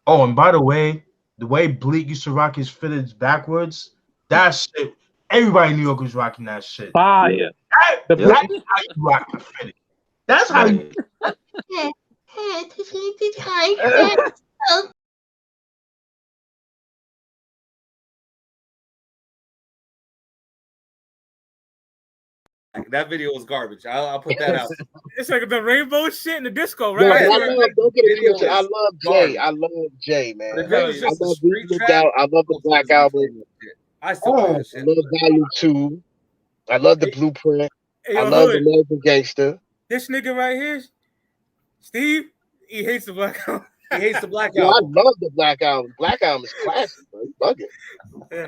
Oh, and by the way Bleak used to rock his fitteds backwards, that shit, everybody in New York was rocking that shit. Fire. That's how you rock the fitted. That's how you. Right. That video was garbage. I'll put that out. It's like the rainbow shit in the disco, Yo, right? but I Right. love. Don't get it Video twisted. I is love Jay. garbage. I love Jay, man. But if it was I just a love street Reasonable trap, Doubt. I love the most Black niggas be Album. saying that shit. I still play Oh, that I shit. love Volume 2. I love the Blueprint. Hey, I yo, love Hood, American Gangster. this nigga right here, Steve, he hates the Black Album. He hates the Black Yo, I Album. love the Black Album. Black Album is classic, bro. You bugging. Yeah.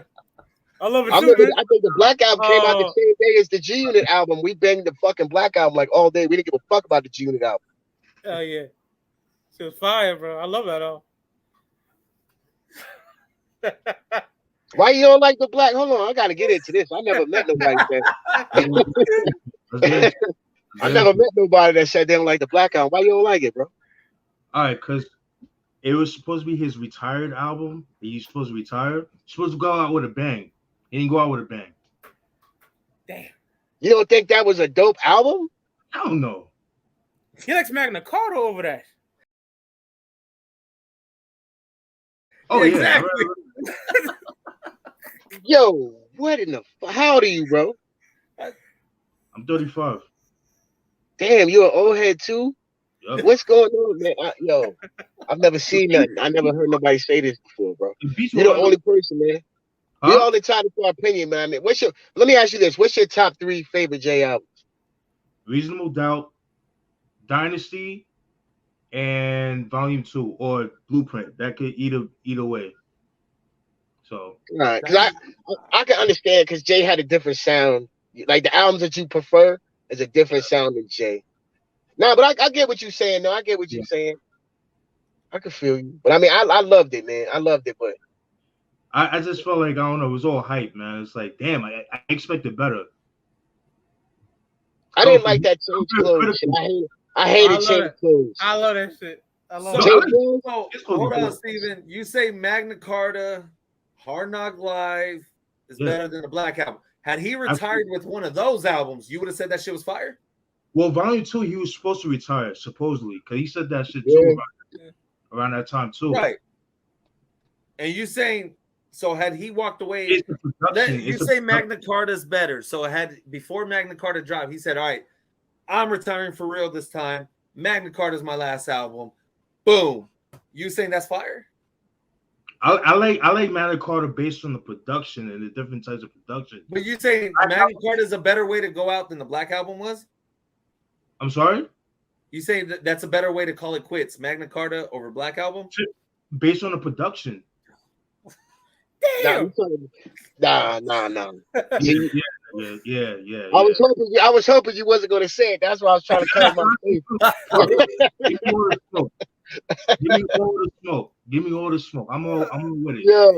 I love it I too, remember. man. I think the Black Album came out the Oh, same day as the G Unit album. We banged the fucking Black Album like all day. We didn't give a fuck about the G Unit album. oh yeah. She was fire, bro. I love that all. Why you don't like the Black? Hold on, I gotta get into this. I never met nobody that. I never met nobody that said they don't like the Black Album. Why you don't like it, bro? All right, because it was supposed to be his retired album. He's supposed to retire. He's supposed to go out with a bang. He didn't go out with a bang. Damn. You don't think that was a dope album? I don't know. He likes Magna Carta over that. Oh Yeah, yeah, exactly. Yo, what in the? How old are you, bro? I'm 35. Damn, you an old head too? Yep. What's going on, man? Yo, I've never seen nothing. I never heard nobody say this before, bro. The beats You're the were only person, man. You're huh? the only time for opinion, man. What's your? Let me ask you this: what's your top 3 favorite J albums? Reasonable Doubt, Dynasty, and Volume 2 or Blueprint. That could either way. So All right, because I can understand because Jay had a different sound. Like the albums that you prefer is a different sound than Jay. No, but I get what you're saying. No, I get what yeah, you're saying. I can feel you. But I mean, I loved it, man. I loved it, but I just felt like I don't know. It was all hype, man. It's like damn, I expected better. I So didn't for like me, that I'm change very clothes shit. critical. I I hated love change it. clothes. I love that shit. I love So, it. No, I like Change clothes? so this close hold to on, good. Steven. You say Magna Carta, Hard Knock Live is Yeah. better than the Black Album. Had he I- retired with one of those albums, you would have said that shit was fire? Well, Volume 2, he was supposed to retire supposedly because he said that shit Yeah. too around that time too. Right. And you saying, so had he walked away, It's the production. you It's the say production. Magna Carta is better. So had before Magna Carta dropped, he said, all right, I'm retiring for real this time. Magna Carta is my last album. Boom. You saying that's fire? I like Magna Carta based on the production and the different types of production. But you saying Magna Carta is a better way to go out than the Black Album was? I'm sorry? You say that that's a better way to call it quits, Magna Carta over Black Album? Based on the production. Damn. Nah. You- Yeah. I was hoping you wasn't gonna say it. That's why I was trying to cut my face. Give me all the smoke. Give me all the smoke. I'm all with it. Yo,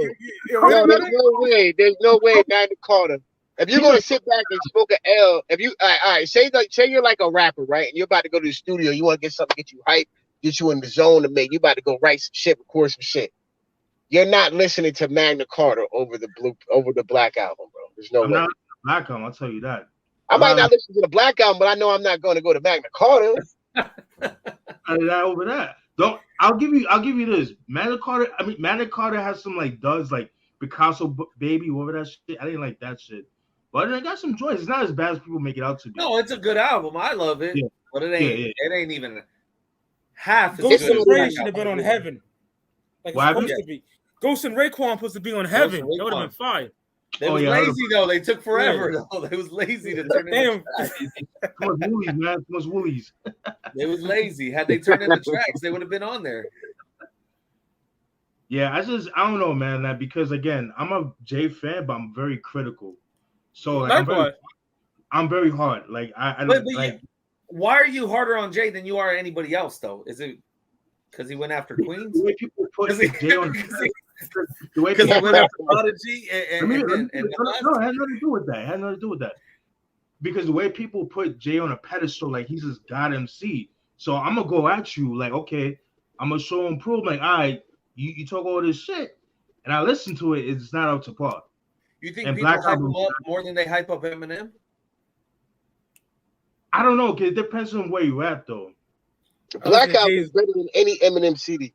there's no way, Magna Carta. If you're gonna sit back and smoke an L, if you all right, say you're like a rapper, right? And you're about to go to the studio, you want to get something, get you hype, get you in the zone to make. You about to go write some shit, record some shit. You're not listening to Magna Carta over the Black Album, bro. There's no I'm way. not Black Album, I'll tell you that. I might not listen to the Black Album, but I know I'm not going to go to Magna Carta. That over that. Don't I'll give you this. Magna Carta has some like duds like Picasso Baby, whatever that shit. I didn't like that shit. But it got some joys. It's not as bad as people make it out to be. No, it's a good album. I love it. Yeah. But it ain't Yeah. it ain't even half as Ghost good and as the Ray Black should have been Album. on Heaven. Like What it's supposed to be. Ghost and Raekwon supposed to be on Heaven. and That would have been fire. They was yeah, I heard lazy though. They took forever though. They was lazy to turn in Damn. the Too much woolies, man. Too much woolies. They was lazy. Had they turned in the tracks, they would have been on there. Yeah, I don't know, man. That because again, I'm a Jay fan, but I'm very critical. So like, Likewise. I'm very hard. Like I But don't like. why are you harder on Jay than you are anybody else though? Is it because he went after Queens? The way people put Because he, Jay on, the way he people went after Prodigy and no, Nas? it had nothing to do with that. It had nothing to do with that. Because the way people put Jay on a pedestal, like he's this god MC. So I'm gonna go at you, like, okay, I'm gonna show him prove, like, all right, you talk all this shit, and I listen to it, it's not up to par. You think And people Black hype Album, him up more than they hype up Eminem? I don't know, cause it depends on where you at though. Black Album is better than any Eminem CD.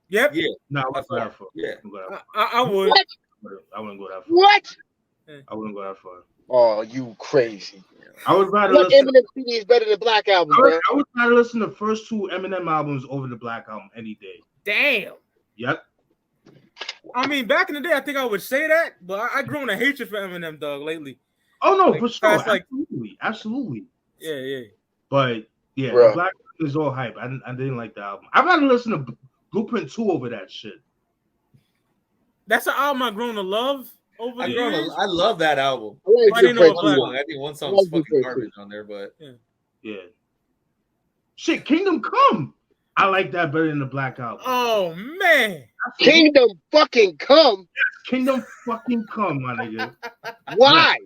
Yep. Yeah. No, I wouldn't go that far. Yeah. I would. What? I wouldn't go that far. What? I wouldn't go that far. Oh, you crazy. I would rather What listen. Eminem CD is better than Black Album, bro? I would rather listen to the first two Eminem albums over the Black Album any day. Damn. Yep. I mean, back in the day, I think I would say that, but I grown a hatred for Eminem, dog, lately. Oh no, Like, for sure, like- absolutely. Yeah. But yeah, Bruh. the Black Album is all hype. I didn't like the album. I'd rather listen to Blueprint 2 over that shit. That's an album I've grown to love over the years. I love that album. I like I didn't know Blueprint what too. I think one I song's like fucking Blueprint garbage on there, but Yeah. Shit, Kingdom Come. I like that better than the Black Album. Oh man. Kingdom fucking Come. Kingdom fucking Come, my nigga. Why?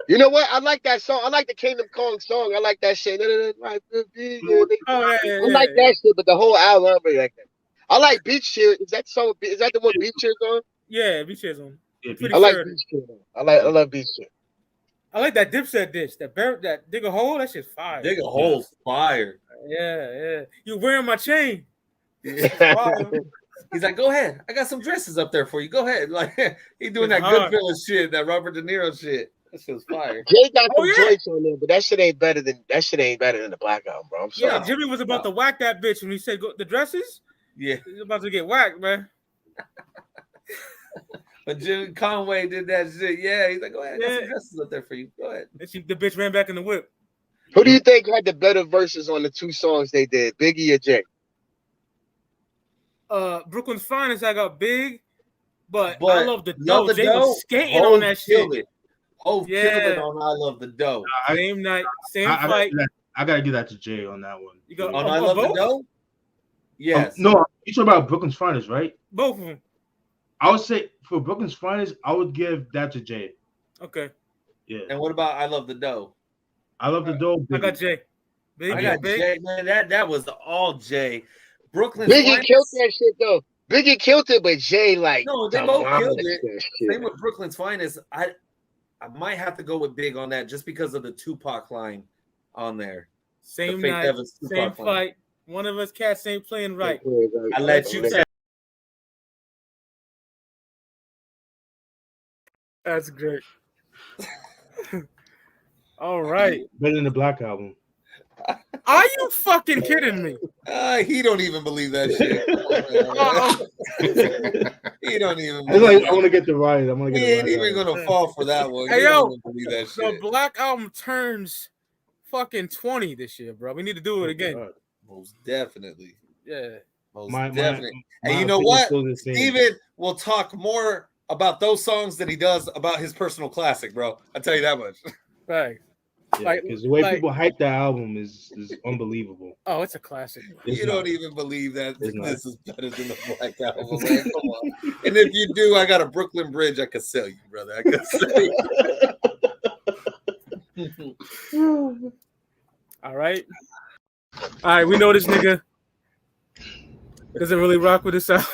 You know what? I like that song. I like the Kingdom Come song. I like that shit. Oh, I like that shit, but the whole album, I don't really like that. I like Beach Chair. Is that song? Is that the one Beach Chair's on? Yeah, Beach Chair's on. Yeah, Pretty I like sure. Beach Chair. I love Beach Chair. I like that Dipset dish. That dig a hole. That shit's fire. dig a hole fire. Yeah. You wearing my chain? Fire. He's like, go ahead. I got some dresses up there for you. Go ahead. Like he doing that It's hard. Goodfellas shit, that Robert De Niro shit. That shit's fire. Jay got some yeah. joints on there, but that shit ain't better than the Black Album, bro. I'm sorry. Yeah, Jimmy was about to whack that bitch when he said the dresses. Yeah. He's about to get whacked, man. But Jim Conway did that shit. Yeah, he's like, go ahead. I got Yeah. some dresses up there for you. Go ahead. And the bitch ran back in the whip. Who do you think had the better verses on the two songs they did, Biggie or Jay? Brooklyn's Finest, I got Big, but I love the dough. Jay Dough. was skating on that shit. Hove killed it on I Love the Dough. Same night, same I fight. gotta give that to Jay on that one. You got On I Love the Dough? Yes. No, you talking about Brooklyn's Finest, right? Both of them. I would say for Brooklyn's Finest, I would give that to Jay. Okay. Yeah. And what about I Love the Dough? I love the dope. I got Jay. Big, I got Big. Jay, man. That was all Jay. Brooklyn Biggie killed that shit though. Biggie killed it, but Jay like No, they both killed it. that shit. Same with Brooklyn's Finest. I might have to go with Big on that just because of the Tupac line on there. Same The Faith night, Evans same Tupac line. fight. One of us cats ain't playing right. I let you say. That's great. All right. Better than the Black Album. Are you fucking kidding me? He don't even believe that shit. He don't even. I want to get the right. I'm gonna He get ain't the right. even gonna fall for that one. Hey, He yo, don't even believe that The shit. Black Album turns fucking 20 this year, bro. We need to do it again. Most definitely. Yeah. Most My- definitely. my And you know opinion's what? still the same. Steven will talk more about those songs than he does about his personal classic, bro. I'll tell you that much. Right. Yeah, because the way people hype that album is unbelievable. Oh, it's a classic. It's You not. don't even believe that It's not. this is better than the Black Album, man. Come on. And if you do, I got a Brooklyn Bridge I could sell you, brother. I could sell you. All right. All right, we know this nigga doesn't really rock with this album.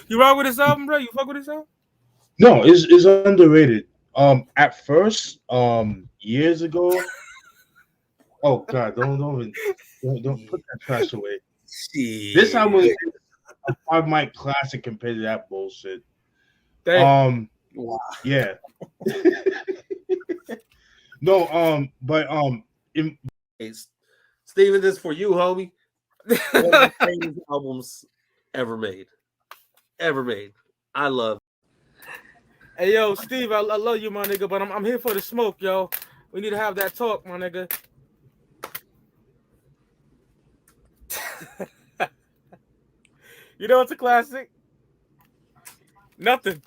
You rock with this album, bro? You fuck with this album? No, it's underrated. At first, years ago. Oh God, don't put that trash away. Shit. This album is a 5 mic classic compared to that bullshit. Damn. Wow. Yeah. No, but Steven, this for you, homie. One of my favorite albums ever made. I love. Hey, yo, Steve, I love you, my nigga, but I'm here for the smoke, yo. We need to have that talk, my nigga. You know what's a classic? Nothing.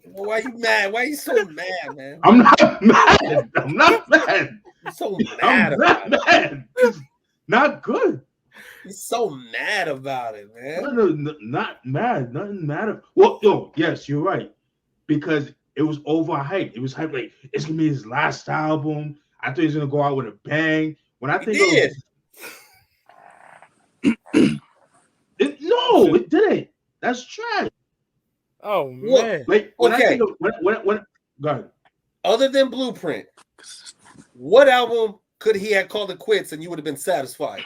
Well, why you mad? Why you so mad, man? I'm not mad. I'm not mad. You're so mad I'm about not mad. It's not good. it. You're so mad about it, man. No, not mad. Nothing mad. Well, yo, yes, you're right. Because it was overhyped. It was hyped like it's gonna be his last album. I thought he was gonna go out with a bang. When I think did. No, it didn't. That's trash. Oh What? man. Like when I Okay. think of when go ahead. Other than Blueprint, what album could he have called it quits and you would have been satisfied?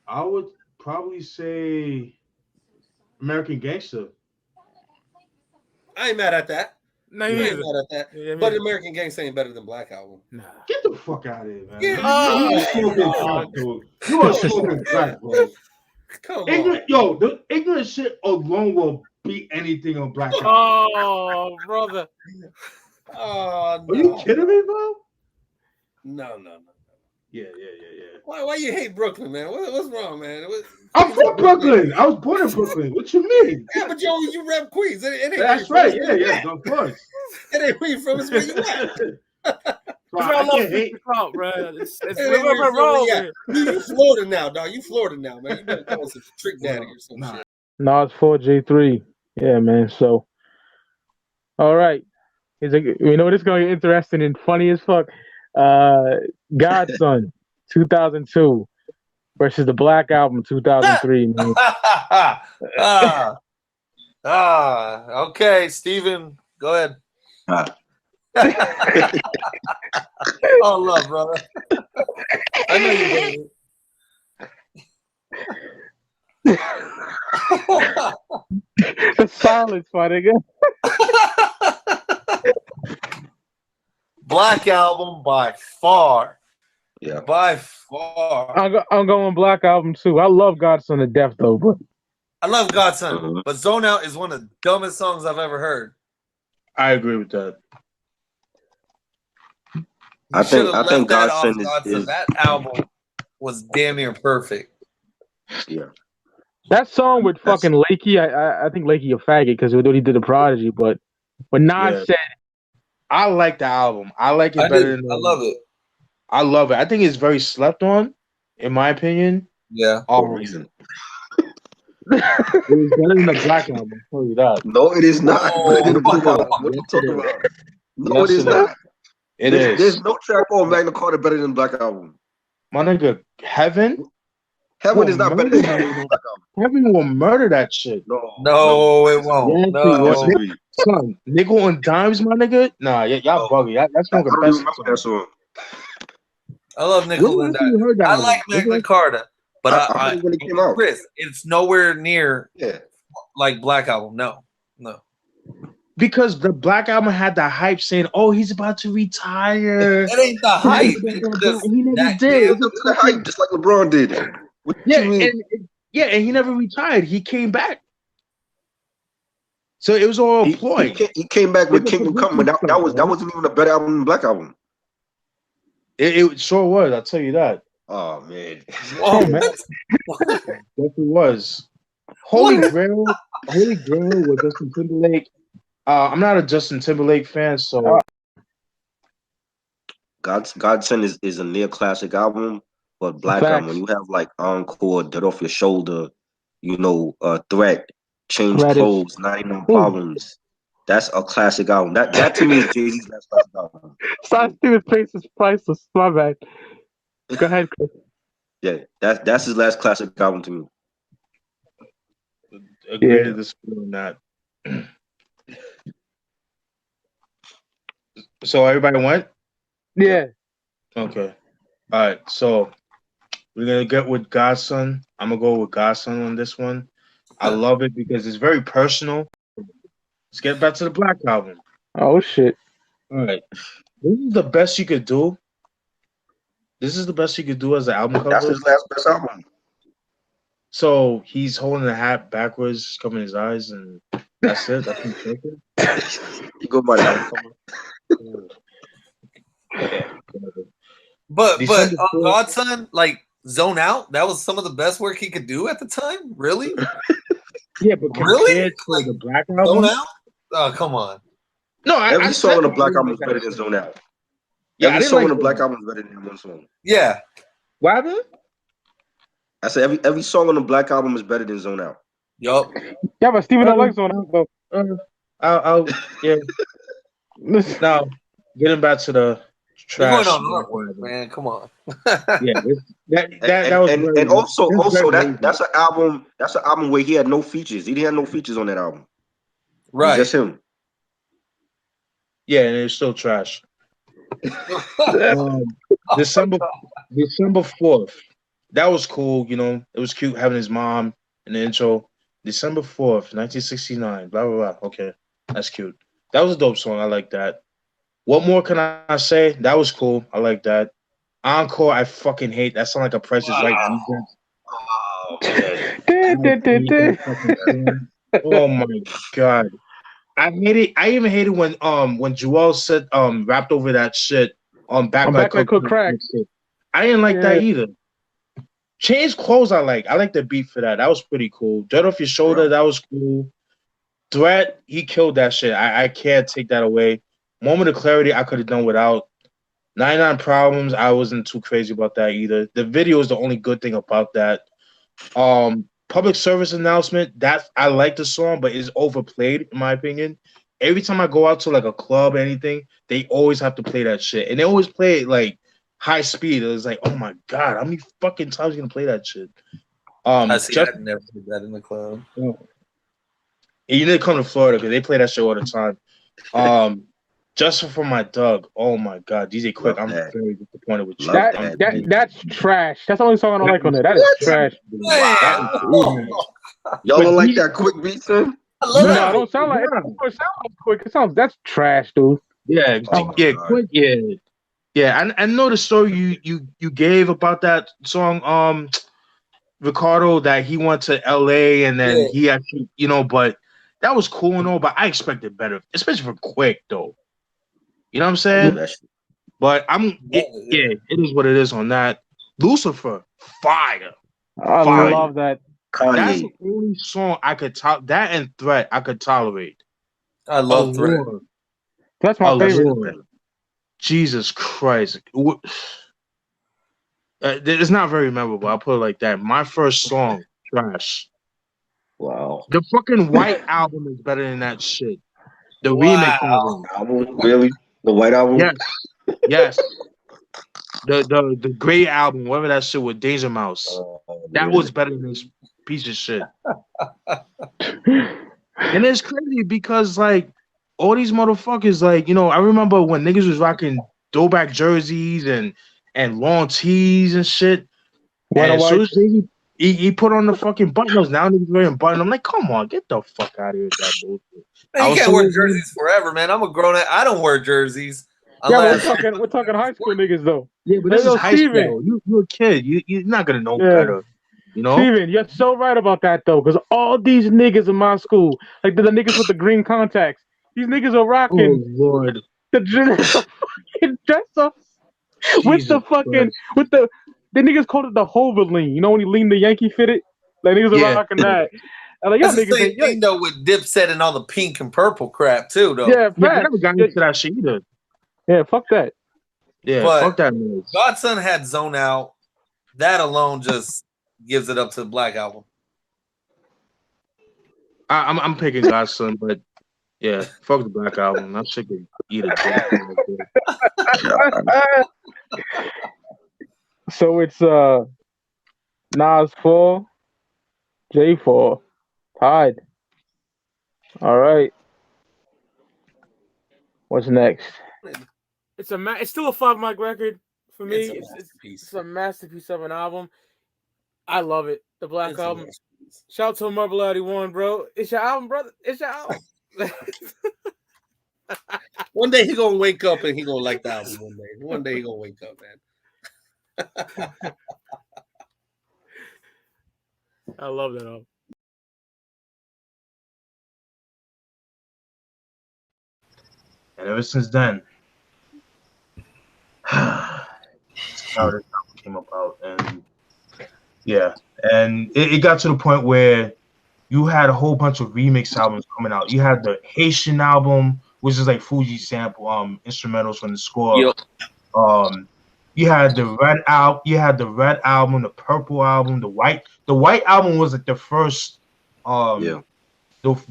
I would probably say American Gangster. I ain't mad at that. No, I ain't either. mad at that. Yeah, But me- American Gangster ain't better than Black Album. Nah. Get the fuck out of here, man. Yeah. You smoking crack, dude. You are smoking crack, bro. Come on. Ignorant, yo, the ignorant shit alone will beat anything on Black Album. Oh, brother. Oh, Are you no. kidding me, bro? No. Yeah. Why you hate Brooklyn, man? What's wrong, man? I'm from Brooklyn. I was born in Brooklyn. What you mean? Yeah, but you rep Queens. It ain't That's where right. you from. Yeah, of course. It ain't where you from. It's where you at. So I I love can't hate. Clout, bro. It's It ain't where you from, wrong. yeah. You Florida now, dog. You Florida now, man. You better call some Trick Daddy or some Nah. shit. No, it's 4J3. Yeah, man. So, all right. You know what? It's going to get interesting and funny as fuck. Godson, 2002 versus the Black Album, 2003. Man. Okay, Steven, go ahead. Oh, love, brother. I know you did it. The silence, my nigga. Black Album by far. Yeah. By far. I'm going Black Album too. I love Godson to death though, but I love Godson, but Zone Out is one of the dumbest songs I've ever heard. I agree with that. I think Godson is that album was damn near perfect. Yeah. that song with fucking Lakey, I think Lakey a faggot because he did the Prodigy, but when Nas said, I like the album. I like it better than. I love it. I love it. I think it's very slept on, in my opinion. Yeah. For a reason. It was better than the Black Album. I'll tell you that. No, it is not. Oh, Better than the Black come Album. on. What are you talking about? No, Yes, it is it not. It There's is. no track on Magna Carta better than Black Album. My nigga, Heaven. Heaven is not better than Black Album. Heaven will murder that shit. No, it won't. Yes, No. Yes, it will. Son, Nickel and Dimes, my nigga. Nah, y'all bugging. That's I one of the don't best. even remember that song. I love Nickel When and last time you heard that I album? like Magna Carta, but I heard it when it came out. Chris, it's nowhere near Yeah. like Black Album. No. Because the Black Album had the hype saying, "Oh, he's about to retire." That ain't the hype. He never That did. damn- It's a It's the hype, just like LeBron did. What Yeah, you mean? and he never retired. He came back. So it was all a ploy. He came back with It was Kingdom a Come, and that good wasn't even a better album than Black Album. It sure was. I'll tell you that. Oh man. Oh, man. Yes, it was. Holy Grail with Justin Timberlake. I'm not a Justin Timberlake fan, so Godson is a near classic album, but Black Facts. Album, when you have like Encore, Dead Off Your Shoulder, Threat, Change Threat is- Clothes, 99 Problems. That's a classic album. That to me is Jay-Z's last classic album. Sorry, Steven's face is priceless. My bad. Go ahead, Chris. Yeah, that's his last classic album to me. agree to disagree on that. So everybody went? Yeah. Okay. All right. So we're gonna get with Godson. I'm gonna go with Godson on this one. I love it because it's very personal. Let's get back to the Black Album. Oh shit. All right. This is the best you could do. This is the best you could do as an album cover. That's his last best album. So he's holding the hat backwards, covering his eyes, and that's it. That's him shaking. You go by the album cover. But December 4th. Godson, like Zone Out, that was some of the best work he could do at the time. Really? Yeah, but Really? compared to Like, the Black Zone Album, Out? Oh, come on. no, Every song on the said Black it Album was is better than Zone Out. Yeah, I Every didn't song like on the Zone Black Out. Album is better than one song. Yeah. What happened? I said every song on the Black Album is better than Zone Out. Yup. Yeah, but Steven don't like Zone Out though. I'll yeah. Now, getting back to the You're going Trash. on artwork, man. Come on. Yeah, that was and very, also very lazy. that's an album where he had no features. He didn't have no features on that album. It was Right. just him. Yeah, and it's still trash. December 4th. That was cool, you know. It was cute having his mom in the intro. December 4th, 1969. Blah blah blah. Okay, that's cute. That was a dope song. I like that. What more can I say? That was cool. I like that. Encore, I fucking hate. That sound like a Price is Right remix. Oh man. I hate that fucking song. Oh my god. I hate it. I even hated when Joel said rapped over that shit on Back I'm Like back like Cook Crack. I didn't like that Yeah. either. Change Clothes I like. I like the beat for that. That was pretty cool. Dirt Off Your Shoulder, that was cool. Threat, he killed that shit. I can't take that away. Moment of Clarity, I could have done without. 99 Problems, I wasn't too crazy about that either. The video is the only good thing about that. Public Service Announcement, that I like the song, but it's overplayed in my opinion. Every time I go out to like a club or anything, they always have to play that shit. And they always play it like high speed. It was like, oh my god, how many fucking times are you gonna play that shit? I see. I never did that in the club. You need to come to Florida because they play that shit all the time. Just for my Doug. Oh my god, DJ Quick, I'm very disappointed with you. That's trash. That's the only song I don't like on there. That is trash. Y'all don't like that Quick beat, son? No, I don't sound like it. It sounds quick. It sounds that's trash, dude. Yeah, Quick. Yeah. I know the story you gave about that song, Ricardo, that he went to LA and then he actually, you know, but that was cool and all, but I expected better, especially for Quick though. You know what I'm saying? But it is what it is on that. Lucifer, fire. I love that. Kanye. That's the only song I could top. That and Threat I could tolerate. I love Threat. That's my favorite. Jesus Christ. It's not very memorable. I'll put it like that. My first song, trash. Wow. The fucking White album is better than that shit. The remix album, really? The White album? Yes. The Gray album, whatever that shit with Danger Mouse. That was better than this piece of shit. And it's crazy because like all these motherfuckers, like, you know, I remember when niggas was rocking throwback jerseys and long tees and shit. And as soon as he put on the fucking button-ups, now niggas wearing button. I'm like, come on, get the fuck out of here with that bullshit. Man, you can't wear jerseys forever, man. I'm a grown ass. I don't wear jerseys. Yeah, we're talking high school niggas though. Yeah, but this is high school. You're a kid. You're not gonna know better. You know? Steven, you're so right about that though, because all these niggas in my school, like the niggas with the green contacts, these niggas are rocking the fucking dress up with the fucking the niggas called it the Hoverlean. You know when you lean the Yankee fitted? Like niggas are rocking that. And like, that's the same thing though with Dipset and all the pink and purple crap too, though. Yeah, I never got into that shit either. Yeah, fuck that. Yeah, but fuck that noise. Godson had Zone Out. That alone just gives it up to the Black Album. I'm picking Godson, but yeah, fuck the Black Album. That shit could eat it. So it's Nas 4, J 4, tied. All right. What's next? It's still a 5 mic record for me. It's a masterpiece of an album. I love it. The Black Album. Shout out to Immobilarity1, bro. It's your album, brother. It's your album. One day he gonna wake up and he gonna like the album. One day he gonna wake up, man. I love that album. And ever since then, how this album came about, and it got to the point where you had a whole bunch of remix albums coming out. You had the Haitian album, which is like Fuji sample instrumentals from the score. Yep. You had the Red album. You had the Red album, the Purple album, the White. The White album was like the first, the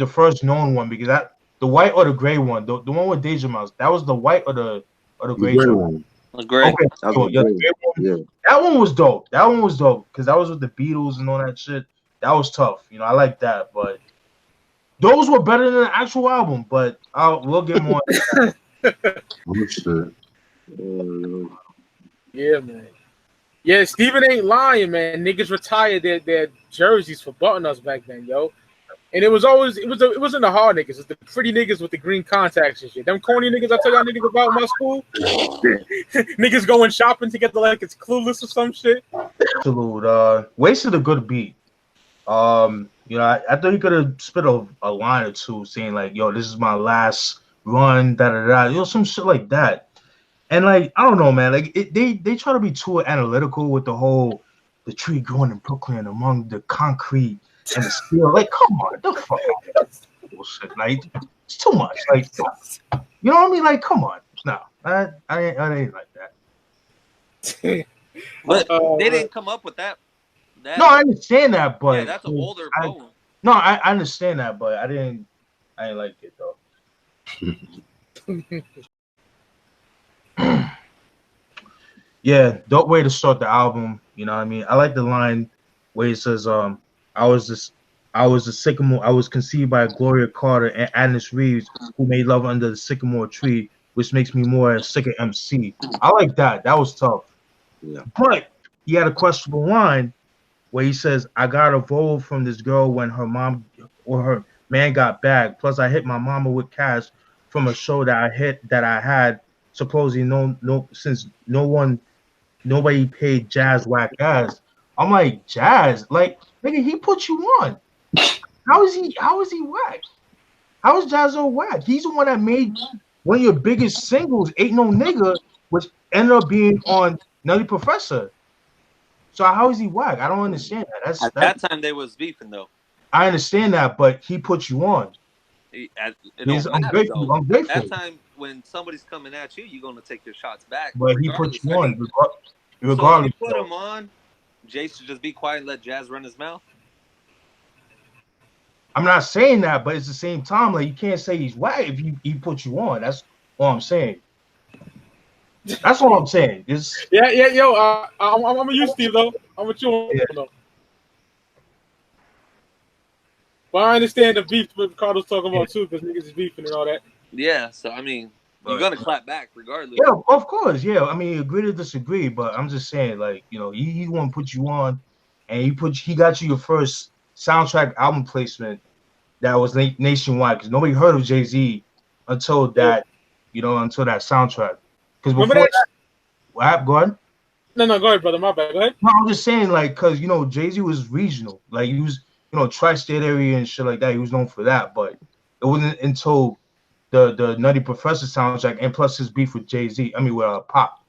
first known one, because the White or the Gray one, the one with Deja Mouse, that was the White or the Gray one. Great. Okay, That was great. Yeah. that one was dope. That one was dope because that was with the Beatles and all that shit. That was tough. You know, I like that, but those were better than the actual album. But we'll get more. Oh shit. Yeah, man. Yeah, Steven ain't lying, man. Niggas retired their jerseys for button-ups back then, yo. And it wasn't the hard niggas, it was the pretty niggas with the green contacts and shit. Them corny niggas I tell y'all niggas about in my school. Niggas going shopping together like it's Clueless or some shit. Salute. Wasted a good beat. You know, I thought he could have spit a line or two saying like, "Yo, this is my last run," da da da. You know, some shit like that. And like, I don't know, man. Like, they try to be too analytical with the tree growing in Brooklyn among the concrete and the steel. Like, come on, the fuck out of that bullshit. Like, it's too much. Like, you know what I mean? Like, come on. No, I ain't like that. But they didn't come up with that. No, I understand that, but yeah, that's an older poem. No, I understand that, but I didn't like it though. Yeah, dope way to start the album. You know what I mean? I like the line where it says, I was the sycamore. I was conceived by Gloria Carter and Agnes Reeves, who made love under the sycamore tree, which makes me more a sicker MC. I like that. That was tough. Yeah. But he had a questionable line where he says, "I got a vole from this girl when her mom or her man got back. Plus, I hit my mama with cash from a show that I had. Supposedly since nobody paid Jazz whack ass." I'm like, Jazz, like, nigga, he put you on. How is he whack? How is Jazz so whack? He's the one that made one of your biggest singles, Ain't No Nigga, which ended up being on Nutty Professor. So how is he whack? I don't understand that. At that time they was beefing though. I understand that, but he put you on. I'm grateful. At that time, when somebody's coming at you, you're gonna take your shots back. But he put you on, So regardless. if you put him on, Jay should just be quiet and let Jazz run his mouth. I'm not saying that, but it's the same time, like, you can't say he's whack if he put you on. That's all I'm saying. That's all I'm saying. Yeah, yo, I'm with you, Steve, though. I'm with you, though. But I understand the beef with Ricardo's talking about too, because niggas is beefing and all that. Yeah, so I mean, you're gonna clap back regardless. Yeah, of course. Yeah, I mean, agree to disagree, but I'm just saying, like, you know, he want to put you on, and he got you your first soundtrack album placement that was nationwide, because nobody heard of Jay-Z until that, until that soundtrack. Because before that, go ahead. No, go ahead, brother. My bad. Go ahead. No, I'm just saying, like, because Jay-Z was regional, like he was, tri-state area and shit like that. He was known for that, but it wasn't until the Nutty Professor soundtrack, and plus his beef with Jay-Z. I mean, with Pop.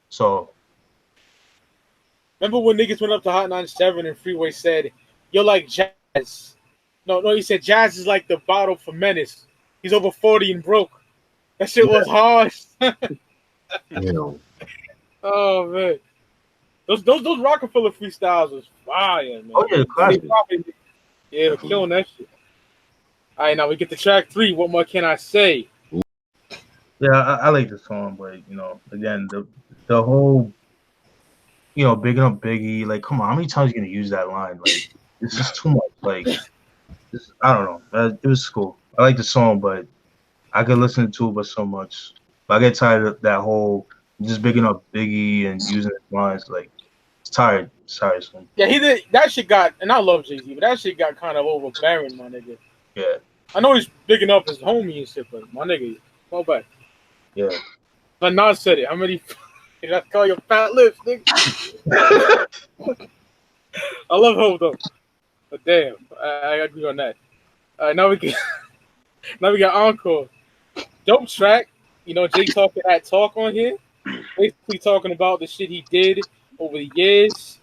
So, remember when niggas went up to Hot 97 and Freeway said, "You're like Jazz." No, he said Jazz is like the bottle for Menace. He's over 40 and broke. That shit was harsh. Oh man, those Rockefeller freestyles was fire, man. Oh yeah, classic. Yeah, we're killing that shit. All right, now we get to track 3. What more can I say? Yeah, I like the song, but again, the whole, bigging up Biggie, like, come on, how many times are you gonna use that line? Like, it's just too much. Like, I don't know. It was cool. I like the song, but I could listen to it but so much. But I get tired of that whole just bigging up Biggie and using his lines. Like, it's tired. Sorry, son. Yeah, he did. That shit got, and I love Jay-Z, but that shit got kind of overbearing, my nigga. Yeah. I know he's bigging up his homie and shit, but my nigga, go back. Yeah. But Nas said it. How many? I call your fat lips, nigga. I love Hope though, but damn, I agree on that. Now we got Encore. Dope track. Jay talking that talk on here, basically talking about the shit he did over the years.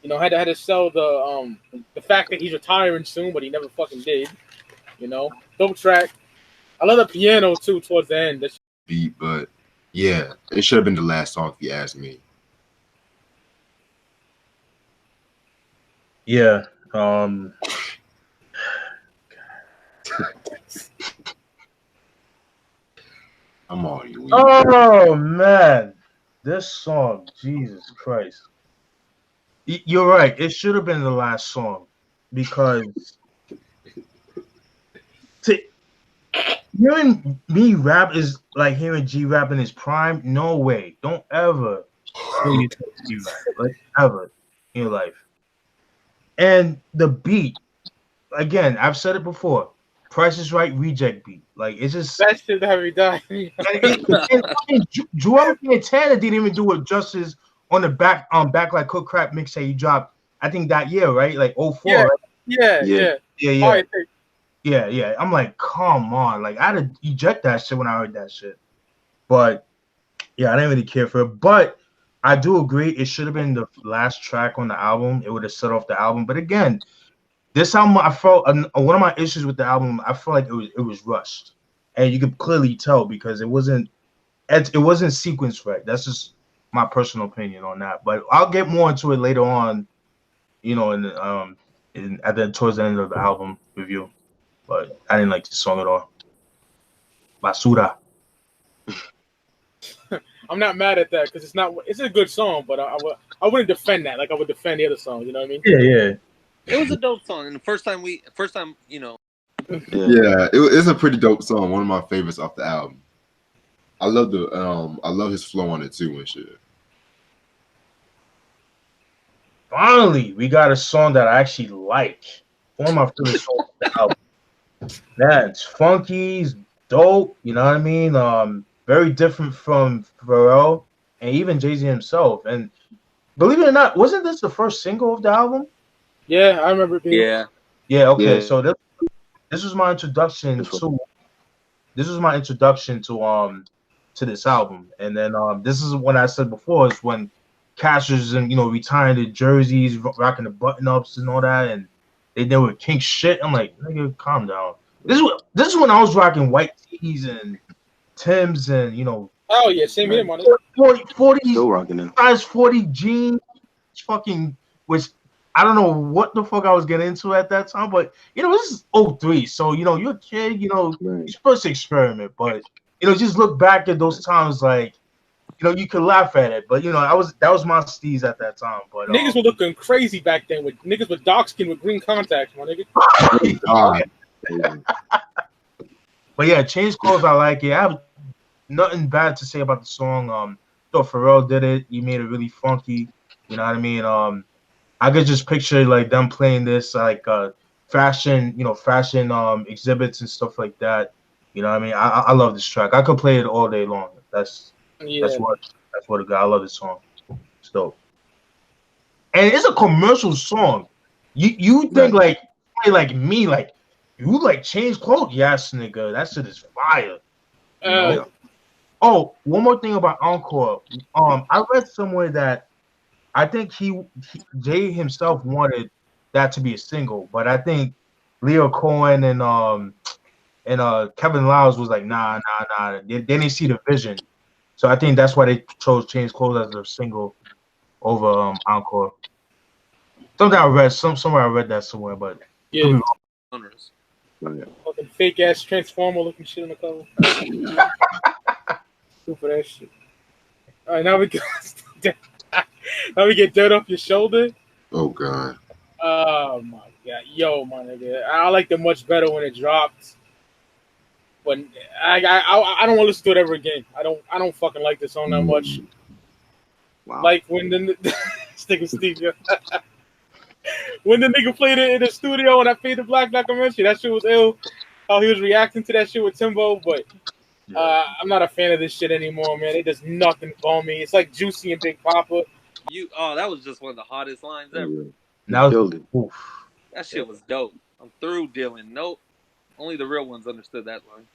Had to sell the fact that he's retiring soon, but he never fucking did. Dope track. I love the piano too towards the end. Beat, but yeah, it should have been the last song if you ask me. Yeah. I'm already weak. Oh man. This song, Jesus Christ. You're right. It should have been the last song because hearing me rap is like hearing G rap in his prime. No way. Don't ever say you G rap. Like ever in your life. And the beat, again, I've said it before. Price is Right reject beat. Like it's just that shit have me die. and Joel Santana didn't even do it justice on the back like Cook Crap mixtape he dropped. I think that year, right? Like 04, yeah, right? Yeah. I'm like, come on. Like I had to eject that shit when I heard that shit. But yeah, I didn't really care for it. But I do agree it should have been the last track on the album. It would have set off the album. But again, this album, I felt one of my issues with the album. I felt like it was rushed, and you could clearly tell because it wasn't sequenced right. That's just my personal opinion on that. But I'll get more into it later on, you know, towards the end of the album review. But I didn't like the song at all. Basura. I'm not mad at that because it's a good song, but I wouldn't defend that like I would defend the other songs. You know what I mean? Yeah. It was a dope song, and the first time, you know. Yeah, it's a pretty dope song. One of my favorites off the album. I love his flow on it too and shit. Finally, we got a song that I actually like. One of my favorite songs off the album. Yeah, it's funky, it's dope. You know what I mean? Very different from Pharrell and even Jay-Z himself. And believe it or not, wasn't this the first single of the album? Yeah, I remember it being. Yeah. Okay, Yeah. so this was my introduction to this album, and then this is what I said before is when casters and retiring the jerseys, rocking the button ups and all that, and they were king shit. I'm like, nigga, calm down. This is when I was rocking white tees and Timbs and Oh yeah, same here, man. 40 Still rocking them. size 40 jeans, fucking, which I don't know what the fuck I was getting into at that time, but this is 03, so you're a kid, you're supposed to experiment, but just look back at those times like you could laugh at it, but that was my steez at that time. But niggas were looking crazy back then with niggas with dark skin with green contacts, my nigga. But yeah, Change Clothes, I like it. I have nothing bad to say about the song. Thought Pharrell did it. He made it really funky. You know what I mean? I could just picture like them playing this like fashion exhibits and stuff like that. You know what I mean? I love this track. I could play it all day long. That's what it got. I love this song. It's dope. And it's a commercial song. You think like me, like you like Change Clothes? Yes, nigga. That shit is fire. Oh, one more thing about Encore. I read somewhere that I think Jay himself wanted that to be a single, but I think Leo Cohen and Kevin Lyles was like, nah. They didn't see the vision, so I think that's why they chose Change Clothes as a single over Encore. Something I read somewhere I read that somewhere, but yeah. Fucking fake ass Transformer looking shit on the cover. For that shit. All right, now we get dirt off your shoulder. Oh god. Oh my god, yo, my nigga, I liked it much better when it dropped. But I don't want to listen to it ever again. I don't fucking like this song that much. Wow. Like when Steve, when the nigga played it in the studio and I Fade the Black documentary, that shit was ill. How he was reacting to that shit with Timbo, but I'm not a fan of this shit anymore, man. It does nothing for me. It's like Juicy and Big Papa. That was just one of the hottest lines ever. That shit was dope. I'm through dealing. Nope. Only the real ones understood that line.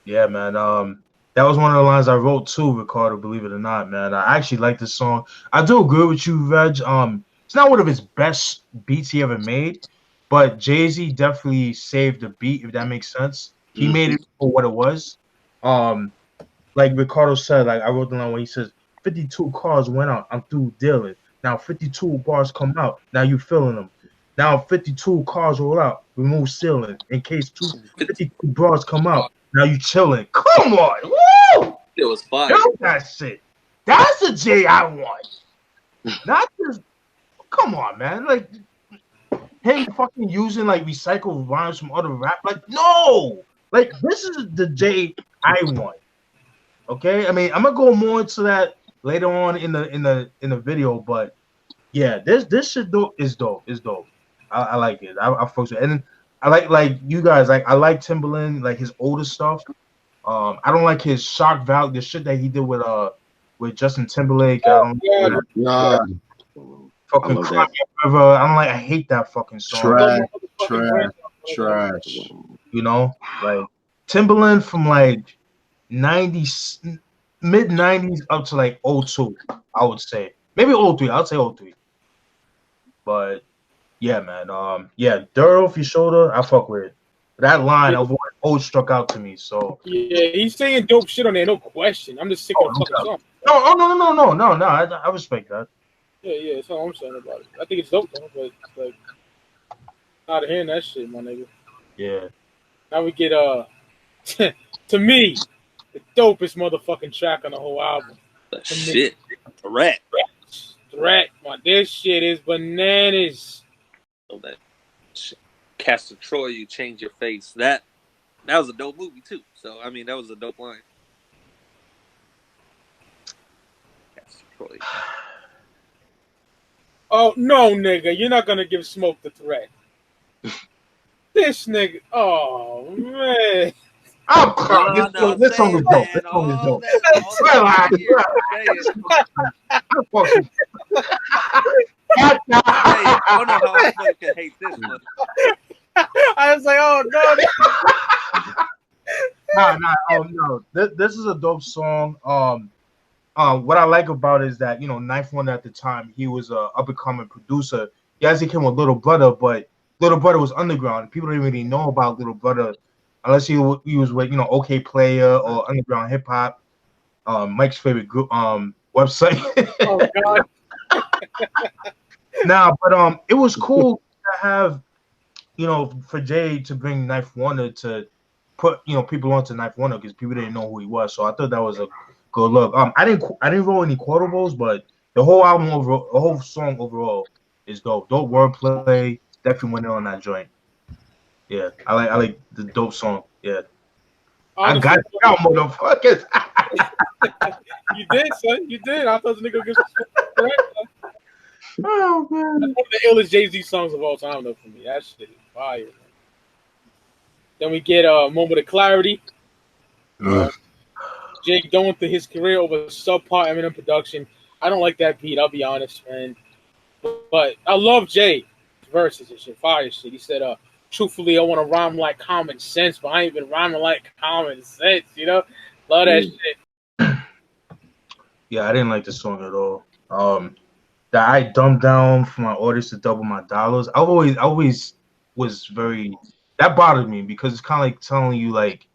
Yeah, man. That was one of the lines I wrote too, Ricardo, believe it or not, man. I actually like this song. I do agree with you, Reg. It's not one of his best beats he ever made, but Jay-Z definitely saved the beat, if that makes sense. He made it for what it was. Like Ricardo said, like I wrote the line when he says, 52 cars went out, I'm through dealing. Now 52 bars come out, now you feeling them. Now 52 cars roll out, remove ceiling. In case 52 bars come out, now you chilling. Come on, woo! It was fire. That shit. That's the J I want. Not just. Come on, man. Like him fucking using like recycled rhymes from other rap. Like no. Like this is the J I want. Okay. I mean, I'm gonna go more into that later on in the video, but yeah, this shit is dope. It's dope. I like it. I fucks with it. And I like you guys. Like I like Timbaland, like his older stuff. I don't like his shock value, the shit that he did with Justin Timberlake. I don't fucking Cry River. I hate that fucking song. Trash. You know, like Timbaland from like 90s, mid 90s up to like 02, I would say. Maybe 03. I'll say 03. But yeah, man. Yeah, Duro off your shoulder, I fuck with it. That line of what old struck out to me. So yeah, he's saying dope shit on there, no question. I'm just sick of the fucking song. No. I respect that. Yeah, that's all I'm saying about it. I think it's dope though, but it's like out of hearing that shit, my nigga. Yeah. Now we get to me, the dopest motherfucking track on the whole album. The shit. Threat. Man, this shit is bananas. Oh, that shit. Castor Troy, you change your face. That was a dope movie too. So I mean, that was a dope line. Castor Troy. Oh no, nigga, you're not gonna give Smoke the threat. This nigga, oh man. I'm crying. This song is dope. This song is dope. I don't know how I can hate this one. I was like, oh no. No. This is a dope song. What I like about it is that, you know, Knife One at the time, he was a up and coming producer. Yes, he came with Little Brother, but Little Brother was underground. People didn't really know about Little Brother unless he was with, you know, OK Player or Underground Hip Hop, Mike's favorite group website. Oh God. But it was cool to have, you know, for Jay to bring Knife Wonder to put, you know, people onto Knife Wonder because people didn't know who he was. So I thought that was a good look. I didn't roll any quotables, but the whole album overall, the whole song overall is dope. Dope wordplay. Definitely went in on that joint. Yeah, I like the dope song. Yeah. I got y'all motherfuckers. You did, son. You did. I thought the nigga get some. Oh man, that's one of the illest Jay-Z songs of all time, though. For me, that shit is fire. Man. Then we get a moment of clarity. Jake going through his career over subpar Eminem production. I don't like that beat. I'll be honest, man. But I love Jay verses and shit, fire shit. He said, "Truthfully, I want to rhyme like common sense, but I ain't been rhyming like common sense." You know, love that shit. Yeah, I didn't like the song at all. That I dumbed down for my audience to double my dollars. I always was very, that bothered me because it's kind of like telling you like,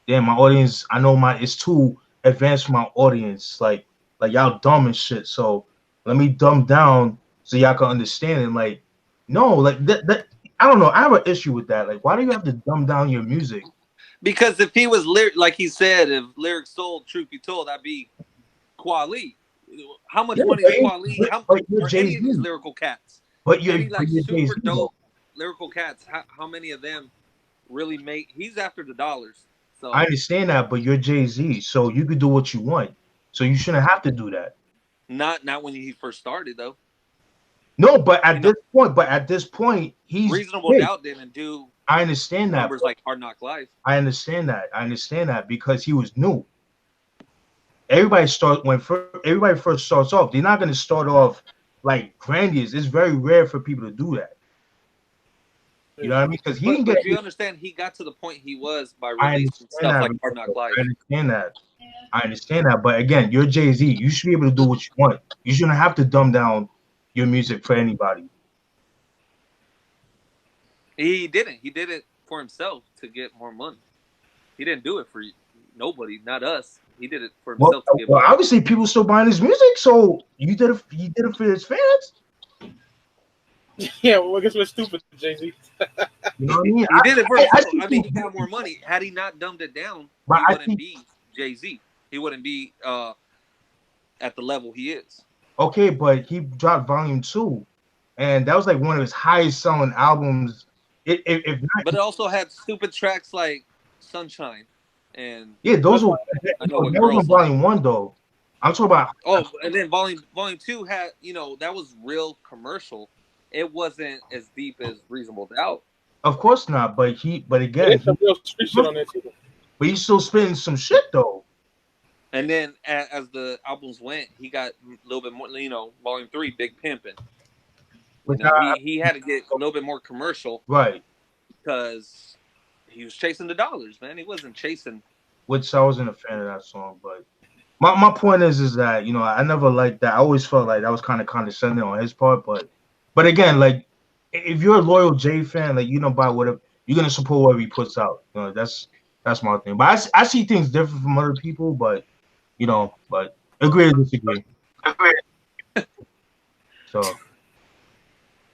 damn, my audience, I know it's too advanced for my audience. Like y'all dumb and shit. So let me dumb down so y'all can understand it. Like, no, like that I don't know. I have an issue with that. Like, why do you have to dumb down your music? Because if he was like he said, if lyrics sold, truth be told, I'd be Kweli. How much money is Kweli? How much are any of these lyrical cats? But you're like super dope lyrical cats. How many of them really make? He's after the dollars. So I understand that, but you're Jay-Z, so you could do what you want. So you shouldn't have to do that. Not when he first started though. No, but at this point, he's Reasonable Doubt didn't do. I understand that. Numbers like Hard Knock Life. I understand that because he was new. Everybody first starts off, they're not going to start off like grandiose. It's very rare for people to do that. You know what I mean? Because he didn't get. If you understand, he got to the point he was by releasing stuff like Hard Knock Life. I understand that. But again, you're Jay-Z. You should be able to do what you want. You shouldn't have to dumb down your music for anybody. He didn't. He did it for himself to get more money. He didn't do it for nobody, not us. He did it for himself to get more money. Obviously, people still buying his music, so he did it for his fans. Yeah, well, I guess we're stupid, Jay-Z. You know what I mean? He did it for himself. I mean, he got more money. Had he not dumbed it down, he wouldn't be Jay-Z. he wouldn't be at the level he is. Okay, but he dropped Volume 2, and that was like one of his highest selling albums. If not, But it also had stupid tracks like Sunshine, and yeah, those were I know that what was on girls like. Volume 1 though. I'm talking about. Oh, and then Volume 2 had, that was real commercial. It wasn't as deep as Reasonable Doubt. Of course not, but again, There's some real street shit on there too. But he's still spitting some shit though. And then as the albums went, he got a little bit more, Volume 3, Big Pimpin'. He had to get a little bit more commercial. Right. Because he was chasing the dollars, man. He wasn't chasing. Which I wasn't a fan of that song, but my point is that, I never liked that. I always felt like that was kind of condescending on his part, but again, like, if you're a loyal Jay fan, like, buy whatever, you're gonna support whatever he puts out. That's my thing. But I see things different from other people, but agree to disagree. So,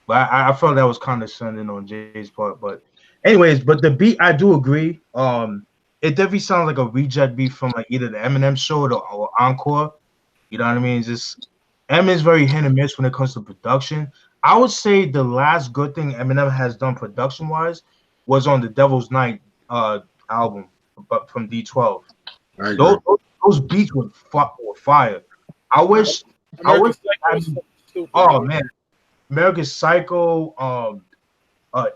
but I felt that was condescending on Jay's part. But anyways, but the beat, I do agree. It definitely sounds like a reject beat from like either the Eminem show or Encore. You know what I mean? It's just Eminem's very hit and miss when it comes to production. I would say the last good thing Eminem has done production wise was on the Devil's Night album, but from D12. Those beats were fire. I wish. Oh man, American Psycho,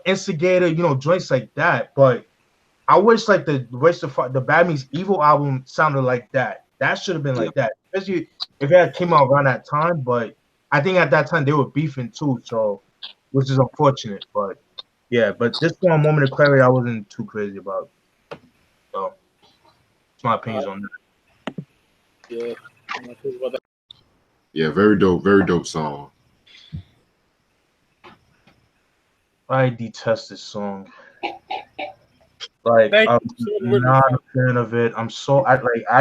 Instigator, joints like that. But I wish like the Bad Meets Evil album sounded like that. That should have been like that, especially if it had came out around that time. But I think at that time they were beefing too, so which is unfortunate. But yeah, but this one, Moment of Clarity, I wasn't too crazy about. So it's my opinions on that. Yeah. Yeah, very dope song. I detest this song. Like, I'm not a fan of it. I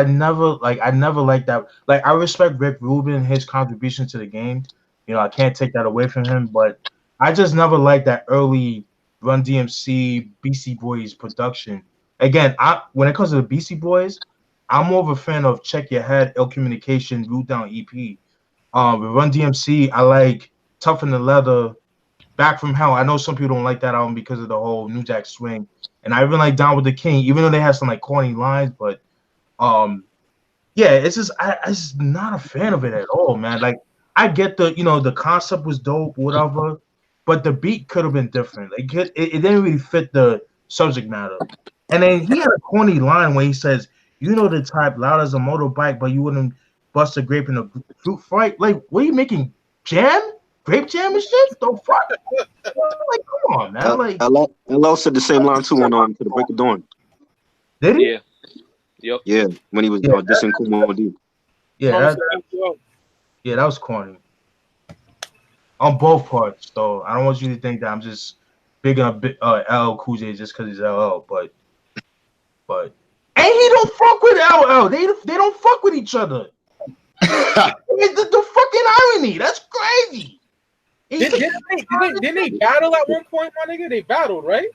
never liked that. Like, I respect Rick Rubin, his contribution to the game. I can't take that away from him, but I just never liked that early Run DMC Beastie Boys production. Again, when it comes to the Beastie Boys, I'm more of a fan of Check Your Head, Ill Communication, Root Down EP. With Run DMC, I like Tough in the Leather, Back from Hell. I know some people don't like that album because of the whole New Jack Swing, and I even like Down with the King, even though they have some like corny lines. But yeah, it's just I'm just not a fan of it at all, man. Like, I get the concept was dope, whatever, but the beat could have been different. Like, it didn't really fit the subject matter. And then he had a corny line where he says, the type, loud as a motorbike, but you wouldn't bust a grape in a fruit fight. Like, what are you making, jam? Grape jam and shit? The fuck? Like, come on, man. Like, LL said the same line too on To the Break of Dawn. Did he? Yeah. Yep. Yeah, when he was dissing Kumo D. Yeah, that was corny. On both parts, though. I don't want you to think that I'm just bigging up LL Cool J just because he's LL, but and he don't fuck with LL. They don't fuck with each other. the fucking irony. That's crazy. Didn't they battle at one point, my nigga? They battled, right?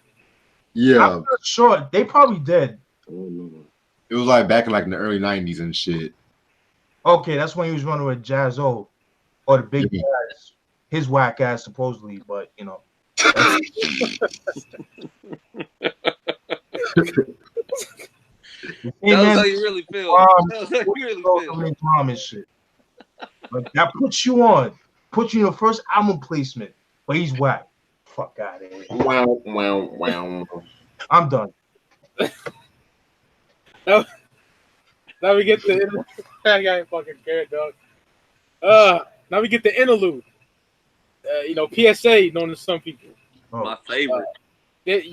Yeah. I'm not sure. They probably did. It was like back in like in the early 90s and shit. Okay, that's when he was running with Jazzo or the Big Jazz. His whack ass supposedly, but That's how you really feel. That's how you really feel. And shit. Like, that puts you in your first album placement, but he's whack. Fuck out of here. Wow. I'm done. Now we get the I ain't fucking care, dog. Now we get the interlude. PSA known to some people. My favorite. This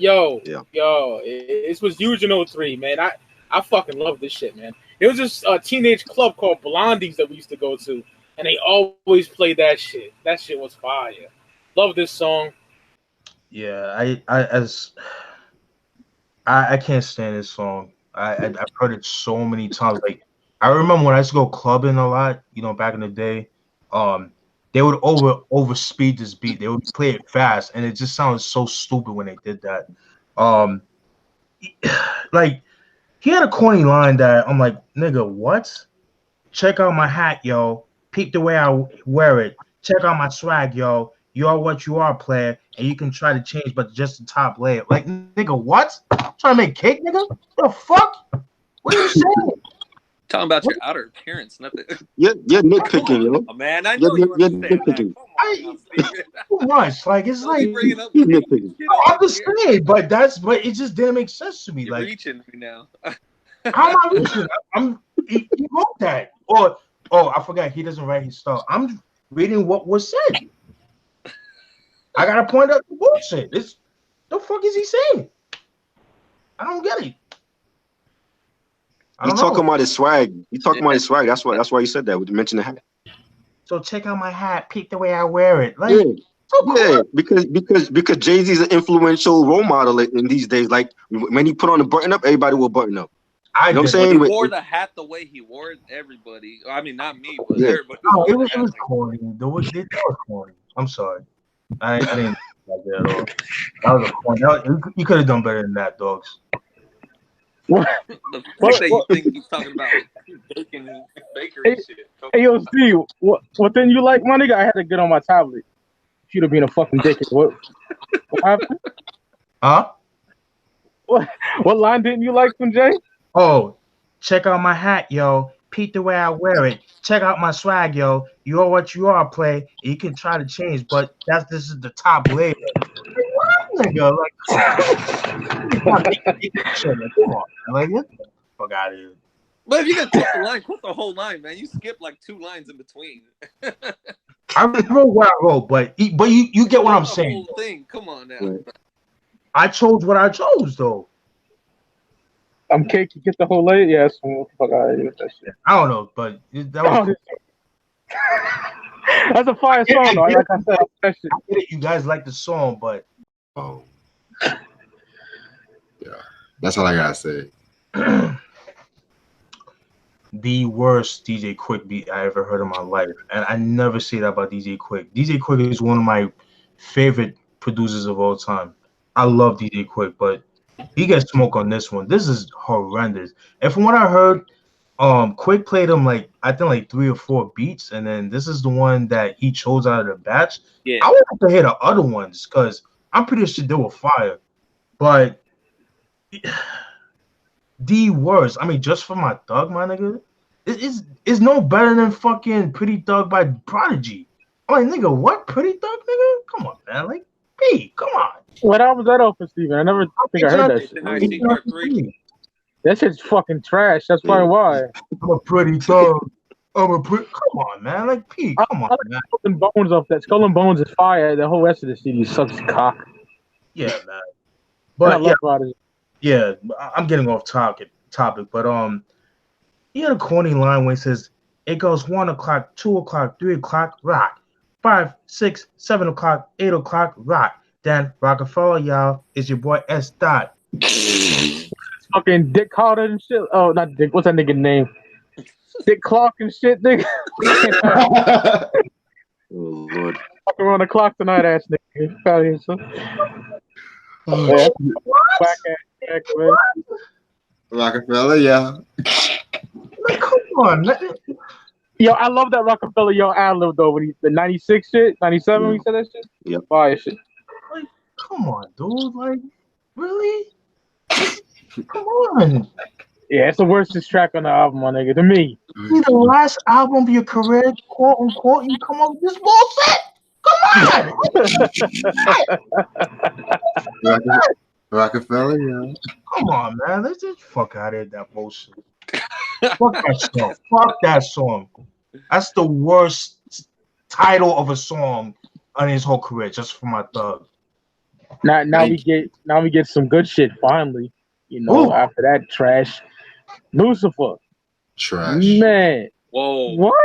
was huge in 03, man. I fucking love this shit, man. It was this teenage club called Blondies that we used to go to, and they always played that shit. That shit was fire. Love this song. Yeah, I can't stand this song. I've heard it so many times. Like, I remember when I used to go clubbing a lot, back in the day. They would over speed this beat. They would play it fast, and it just sounded so stupid when they did that. Like, He had a corny line that I'm like, nigga, what? Check out my hat, yo. Peep the way I wear it. Check out my swag, yo. You are what you are, player, and you can try to change, but just the top layer. Like, nigga, what? Trying to make cake, nigga? What the fuck? What are you saying? Talking about your outer appearance, nothing. You're nitpicking, yo. Oh, man, I know you understand that. Come on, Steven. Too much. Like, it's like bringing up You're nitpicking. I understand, but it just didn't make sense to me. You're like reaching right now. How am I reaching? He wrote that. Or I forgot he doesn't write his stuff. I'm reading what was said. I gotta point out the bullshit. The fuck is he saying? I don't get it. He's talking about his swag. He's talking about his swag. That's why he said that. We mentioned the hat. So check out my hat. Peep the way I wear it. Like, yeah, because Jay-Z's an influential role model in these days. Like when he put on the button up, everybody will button up. You know what I'm saying? When he wore the hat the way he wore it, everybody. I mean, not me, but everybody. It was corny. It was corny. I'm sorry. I didn't like that at all. That was a corny. You could have done better than that, dogs. The fact that you think he's talking about baking and bakery shit. Hey, yo, Steve, what thing you like, my nigga? I had to get on my tablet. Should have been a fucking dick. What happened? Huh? What line didn't you like from Jay? Oh, check out my hat, yo. Peep the way I wear it. Check out my swag, yo. You are what you are, play. You can try to change, but this is the top layer. What, nigga? Like, come on, like, get the fuck out of here. But if you can quote the line, quote the whole line, man. You skip like 2 lines in between. I wrote what I wrote, but you get what I'm saying. Whole thing. Come on now. I chose what I chose, though. I'm cake. You get the whole layer. Yeah, fuck out of here with that shit. I don't know, but that was. That's a fire song, though. Like I said, that shit. I get it. You guys like the song, but yeah, that's all I gotta say. The worst DJ Quick beat I ever heard in my life, and I never say that about DJ Quick. DJ Quick is one of my favorite producers of all time. I love DJ Quick, but he gets smoke on this one. This is horrendous. And from what I heard, Quick played him I think 3 or 4 beats, and then this is the one that he chose out of the batch. Yeah. I would have to hear the other ones because I'm pretty sure they were fire. But the worst. I mean, just for my thug, my nigga, it's no better than fucking Pretty Thug by Prodigy. I'm like, nigga, what? Pretty Thug, nigga? Come on, man. Like, P, come on. What album was that off for, Steven? I never think I heard that shit. That shit's fucking trash. That's probably why. I'm a pretty thug. Come on, man. Like, P, come on, man. Skull and Bones off that. Skull and Bones is fire. The whole rest of the CD sucks cock. Yeah, man. But yeah, I'm getting off topic. But he had a corny line where he says, "It goes 1 o'clock, 2 o'clock, 3 o'clock, rock. 5, 6, 7 o'clock, 8 o'clock, rock. Then Rockefeller, y'all, is your boy S. Dot." Fucking Dick Carter and shit. Oh, not Dick. What's that nigga name? Dick Clark and shit, nigga. Oh Lord. Fucking on the clock tonight, ass nigga. Out here, son. Back ass, man. Rockefeller, yeah. Like, come on, man. Yo, I love that Rockefeller ad-lib though when the 96 shit, 97 when he said that shit. Yep. Fire shit. Like, come on, dude. Like, really? Come on. Yeah, it's the worst track on the album, my nigga, to me. See, the last album of your career, quote unquote, you come up with this bullshit. Come on. Rockefeller, yeah. Come on, man. Let's just fuck out of that bullshit. Fuck that song. Fuck that song. That's the worst title of a song on his whole career, just for my thug. Now we get some good shit finally. You know, Ooh. after that trash. Lucifer. Trash. Man. Whoa. What?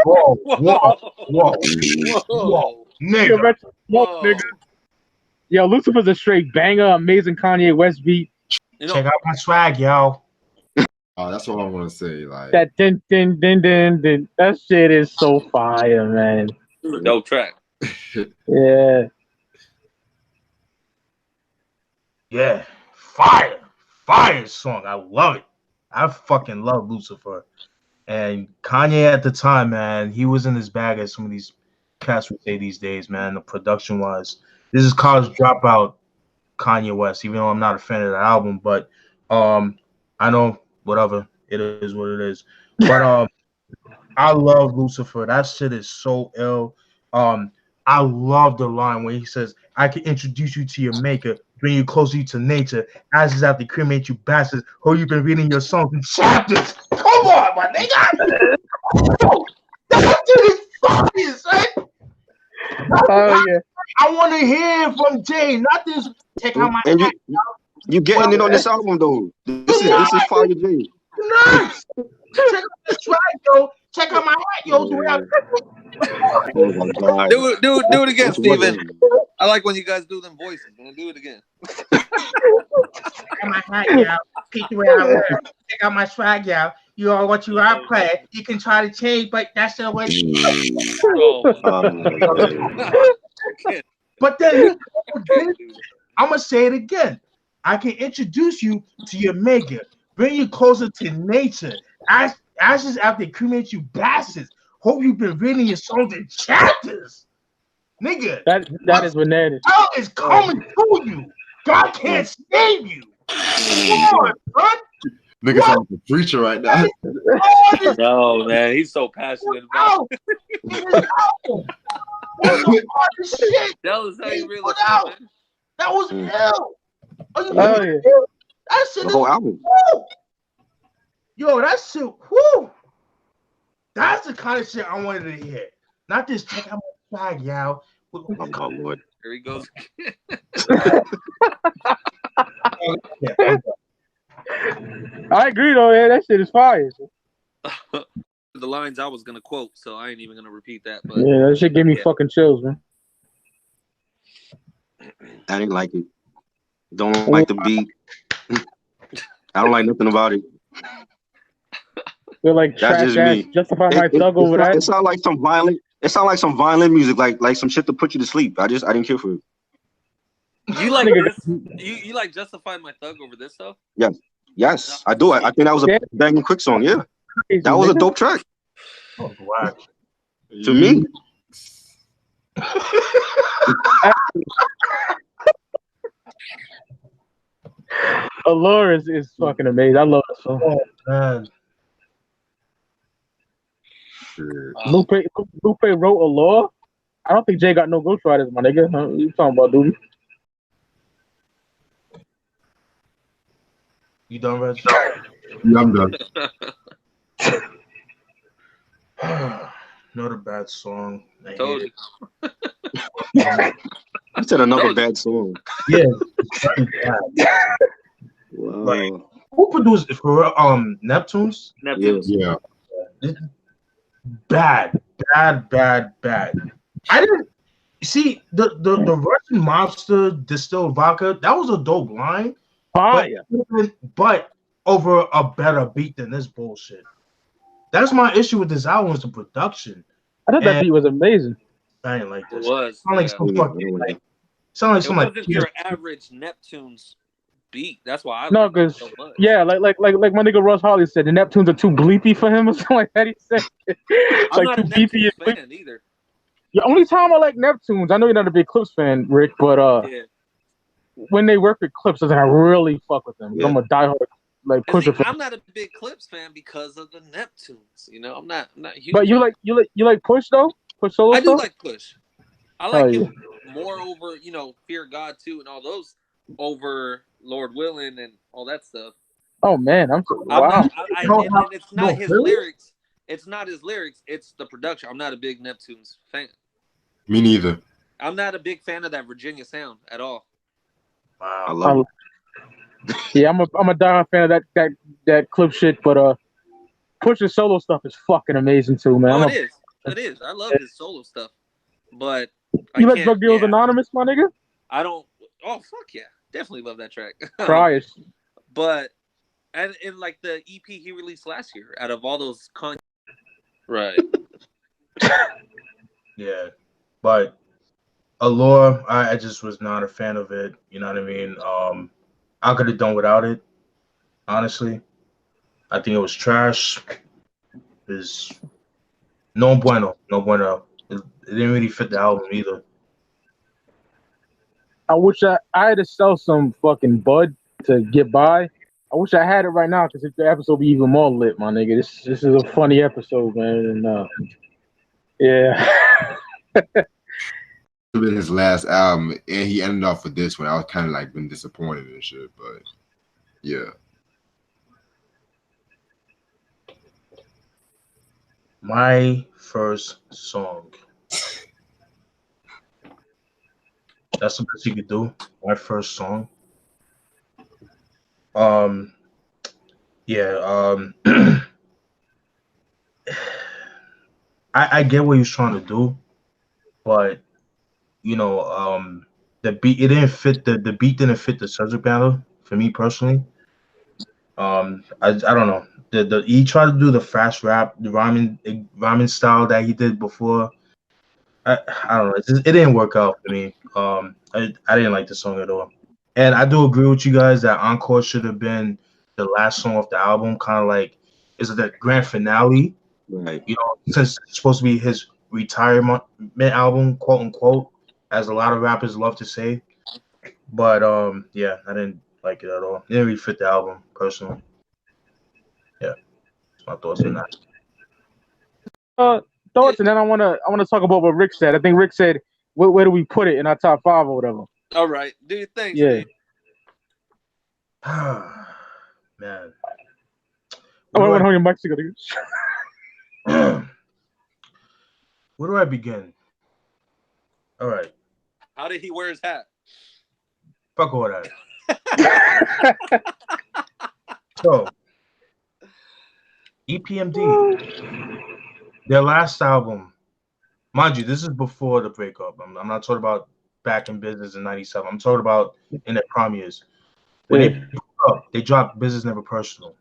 Whoa. Nigga. Nigga. Yo, Lucifer's a straight banger, amazing Kanye West beat. Check out my swag, yo. Oh, that's what I want to say. Like that din din din din din. That shit is so fire, man. Dope track. Yeah. Yeah. Fire song. I love it. I fucking love Lucifer. And Kanye at the time, man, he was in his bag, as some of these cats would say these days, man. The production wise, this is college dropout Kanye West. Even though I'm not a fan of the album, but I know whatever it is, what it is. But I love Lucifer. That shit is so ill. I love the line where he says, "I can introduce you to your maker, bring you closer to nature. Ashes have to cremate you bastards. Who you've been reading your songs in chapters." Come on, my nigga. That shit is fucking son. Oh yeah. I want to hear from Jay, not this. Check out my And hat. you getting it on this album though. This is Fire J. Nice. Check out this track, yo. Check out my hat, yo. Oh my God. Do it again, Steven. I like when you guys do them voices, man. Do it again. Check out my hat, yo. Peek the way I wear. Check out my swag, yo. You are what you are, play. You can try to change, but that's the way. But then I'm gonna say it again. I can introduce you to your maker, bring you closer to nature. Ashes after cremate you bastards. Hope you've been reading your songs in chapters. Nigga. That is bananas. Hell is coming to you. God can't save you. Come on, son. Nigga sound like a preacher right now. No, man, he's so passionate about it. Tell us how you really feel, man. That was hell. Oh, yeah. That shit The whole album. Yo, that shit. Whoo. That's the kind of shit I wanted to hear. Not this check out my flag, y'all. Oh Lord. Here he goes. I agree though, yeah, that shit is fire. The lines I was gonna quote, so I ain't even gonna repeat that. But yeah, that shit give me fucking chills, man. I didn't like it. Don't like the beat. I don't like nothing about it. Feel like That's trash just ass me. justify my thug over that. It sounds like some violent. It sounds like some violent music, like some shit to put you to sleep. I didn't care for it. You like this? You like Justify My Thug over this though? Yes, I do. I think that was a banging quick song. Yeah, that was a dope track. Oh, wow. To me. Allure is fucking amazing. I love that song. Oh, man. Lupe wrote Allure. I don't think Jay got no ghostwriters, my nigga. Huh? You talking about, dude? You done, Reg? Yeah, I'm done. Not a bad song. I Told hate you. You said another bad song. Yeah. Wow. Like, who produced it for Neptunes? Neptunes. Yeah. Bad. I didn't see the Russian mobster distilled vodka. That was a dope line. But over a better beat than this bullshit. That's my issue with this album, is the production. I thought that beat was amazing. I didn't like this. It was. Sound like some fucking sound like some it wasn't your average Neptunes beat. That's why I no, like it because so much. yeah, like my nigga Russ Harley said, the Neptunes are too bleepy for him or something like that. He said, I'm like not a Neptunes fan either. The only time I like Neptunes, I know you're not a big Clips fan, Rick, but when they work with Clips, I really fuck with them. Yeah. I'm a diehard like Pusha fan. I'm not a big Clips fan because of the Neptunes. You know, I'm not huge. But you like Push though? Push solo I do stuff? like Push. I like him more over, Fear God 2 and all those over Lord Willin' and all that stuff. Oh man, and it's not his lyrics. It's not his lyrics. It's the production. I'm not a big Neptunes fan. Me neither. I'm not a big fan of that Virginia sound at all. Wow. I love it. Yeah, I'm a diehard fan of that Clip shit, but Push's solo stuff is fucking amazing too, man. It is. I love his solo stuff, but you like Drug Dealers Anonymous, my nigga? I don't. Oh fuck yeah, definitely love that track. Price. But and in like the EP he released last year, out of all those right. Yeah, but Allure, I just was not a fan of it. You know what I mean? I could have done without it, honestly. I think it was trash. Is no bueno. It didn't really fit the album either. I wish I had to sell some fucking bud to get by. I wish I had it right now because if the episode be even more lit, my nigga. This is a funny episode, man. And yeah. Been his last album, and he ended off with this one. I was kind of like been disappointed and shit, but yeah. My first song. That's the best you could do. My first song. Yeah. I get what he was trying to do, but you know, the beat it didn't fit the beat didn't fit the subject matter for me personally. I don't know. He tried to do the fast rap, the rhyming style that he did before. I don't know. It didn't work out for me. I didn't like the song at all. And I do agree with you guys that Encore should have been the last song of the album, kind of like is it the grand finale? Right. You know, since it's supposed to be his retirement album, quote unquote, as a lot of rappers love to say. But yeah, I didn't like it at all. It didn't really fit the album personally. Yeah, that's my thoughts on that. Thoughts, and then I wanna talk about what Rick said. I think Rick said, where do we put it in our top 5 or whatever? All right, do your thing. Yeah. Man. I want to hold your mic together. Where do I begin? All right. How did he wear his hat? Fuck all that. So, EPMD, their last album, mind you, this is before the breakup. I'm not talking about back in business in '97. I'm talking about in their prime years. When they broke up, they dropped Business Never Personal.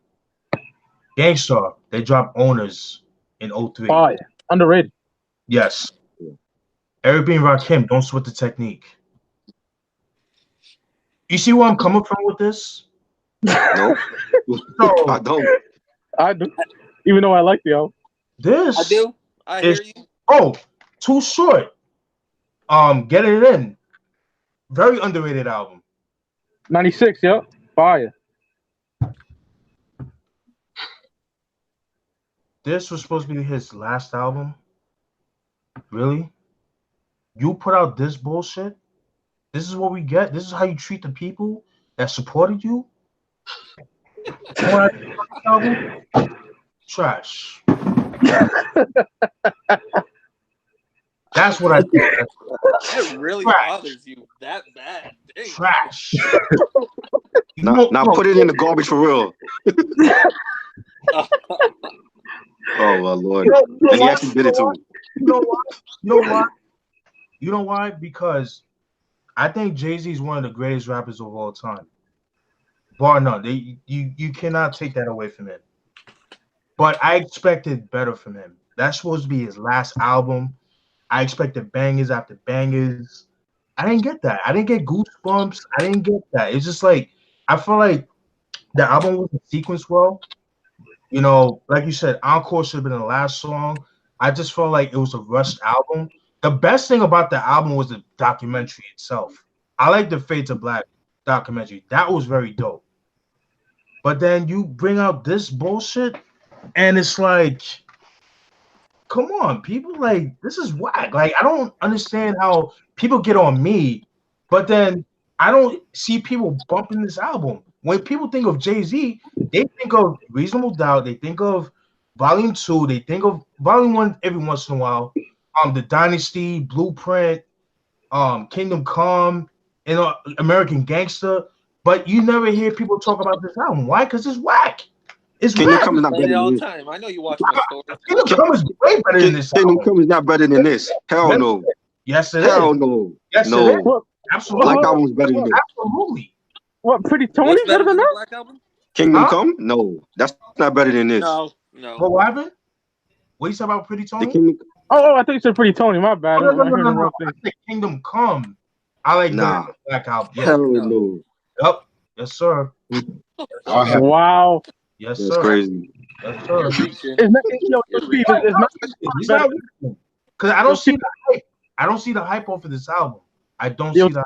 Gangstar, they dropped Owners in 03. Oh, yeah. Underrated. Yes. Eric B. and Rakim, Don't Sweat the Technique. You see where I'm coming from with this? No. So, I do. Even though I like the album. This I do. I hear you. Oh, Too Short. Get It In. Very underrated album. 96, yep. Fire. This was supposed to be his last album. Really? You put out this bullshit? This is what we get? This is how you treat the people that supported you? Trash. That's what I think. It really bothers you that bad. Dang. Trash. Now put it in the garbage for real. Oh my Lord. And he actually did it to me. You know why? Because I think Jay-Z is one of the greatest rappers of all time. Bar none. You cannot take that away from him. But I expected better from him. That's supposed to be his last album. I expected bangers after bangers. I didn't get that. I didn't get Goosebumps. I didn't get that. It's just like I feel like the album wasn't sequenced well. You know, like you said, Encore should have been the last song. I just felt like it was a rushed album. The best thing about the album was the documentary itself. I like the Fade to Black documentary. That was very dope. But then you bring out this bullshit, and it's like, come on, people, like, this is whack. Like, I don't understand how people get on me, but then I don't see people bumping this album. When people think of Jay-Z, they think of Reasonable Doubt, they think of Volume 2, they think of Volume 1 every once in a while, The Dynasty, Blueprint, Kingdom Come, and American Gangster, but you never hear people talk about this album. Why? Because it's whack. It's Kingdom Come is not better all than the this. time. I know you watch my story. Kingdom Come is way better than this Kingdom album. Come is not better than this. Hell no. Yes, it is. Hell no. Yes, no. it is. Absolutely. Black Album is better than this. Absolutely. What, Pretty Tony better than that? Black Album? Kingdom Come? No. That's not better than this. No. What happened? What you say about Pretty Tony? I think you said Pretty Tony. My bad. No. I think Kingdom Come. I like better than Black Album. Yes. Hell no. Yep. Yes, sir. Wow. Yes, That's sir. crazy. Yes, sir. It's not He's not because I don't see the hype. I don't see the hype off of this album. I don't see the